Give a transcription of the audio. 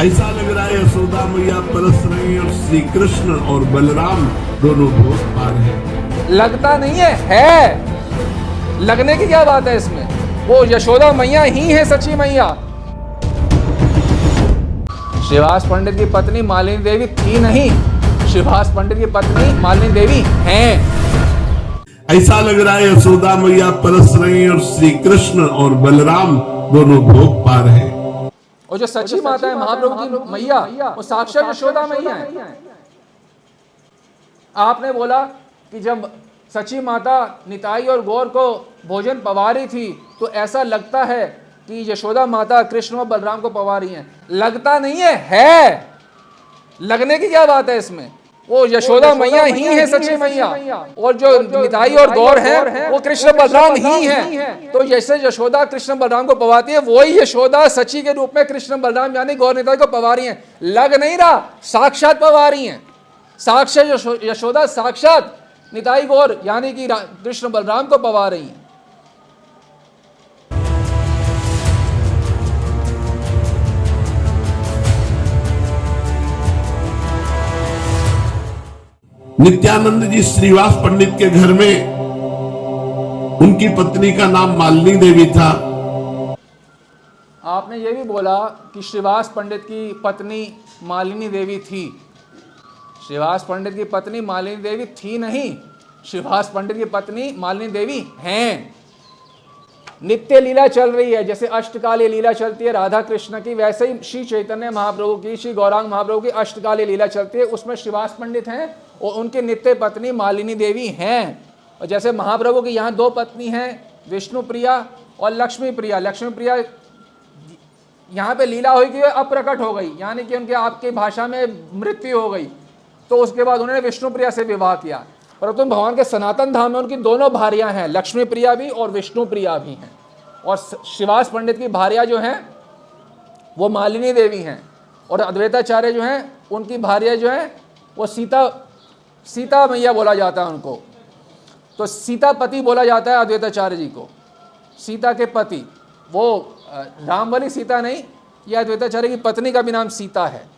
ऐसा लग रहा है यशोदा मैया परस रही और श्री कृष्ण और बलराम दोनों भोग पा रहे हैं। लगता नहीं है। लगने की क्या बात है इसमें? वो यशोदा मैया ही है सच्ची मैया। श्रीवास पंडित की पत्नी मालिनी देवी थी नहीं, श्रीवास पंडित की पत्नी मालिनी देवी हैं। ऐसा लग रहा है यशोदा मैया परस रही और श्री कृष्ण और बलराम दोनों भोग पा रहे हैं। और जो सच्ची माता है महाप्रभु की मैया, वो साक्षात यशोदा मैया है। आपने बोला कि जब सच्ची माता निताई और गौर को भोजन पवा रही थी तो ऐसा लगता है कि यशोदा माता कृष्ण और बलराम को पवा रही हैं। लगता नहीं है। लगने की क्या बात है इसमें? वो यशोदा मैया ही है सच्ची मैया, और जो निताई और गौर हैं वो कृष्ण बलराम ही हैं। तो जैसे यशोदा कृष्ण बलराम को पवाती है, वही यशोदा सच्ची के रूप में कृष्ण बलराम यानी गौर निताई को पवा रही हैं। लग नहीं रहा, साक्षात पवा रही हैं। साक्षात यशोदा साक्षात निताई गौर यानी कि कृष्ण बलराम को पवा रही हैं। नित्यानंद जी श्रीवास पंडित के घर में उनकी पत्नी का नाम मालिनी देवी था। आपने ये भी बोला कि श्रीवास पंडित की पत्नी मालिनी देवी थी। श्रीवास पंडित की पत्नी मालिनी देवी थी नहीं, श्रीवास पंडित की पत्नी मालिनी देवी हैं। नित्य लीला चल रही है, जैसे अष्टकालीय लीला चलती है राधा कृष्ण की, वैसे ही श्री चैतन्य महाप्रभु की, श्री गौरांग महाप्रभु की अष्टकालीय लीला चलती है। उसमें श्रीवास पंडित हैं और उनकी नित्य पत्नी मालिनी देवी हैं। और जैसे महाप्रभु की यहाँ दो पत्नी हैं, विष्णु प्रिया और लक्ष्मी प्रिया। लक्ष्मी प्रिया यहाँ पे लीला हुई कि अप्रकट हो गई, यानी कि उनके आपकी भाषा में मृत्यु हो गई, तो उसके बाद उन्होंने विष्णु प्रिया से विवाह किया। परंतु भगवान के सनातन धाम में उनकी दोनों भार्यां हैं, लक्ष्मी प्रिया भी और विष्णु प्रिया भी हैं। और श्रीवास पंडित की भार्या जो हैं वो मालिनी देवी हैं, और अद्वैताचार्य जो हैं उनकी भार्या जो हैं वो सीता मैया बोला जाता है उनको। तो सीता पति बोला जाता है अद्वैताचार्य जी को, सीता के पति। वो राम वाली सीता नहीं, यह अद्वैताचार्य की पत्नी का भी नाम सीता है।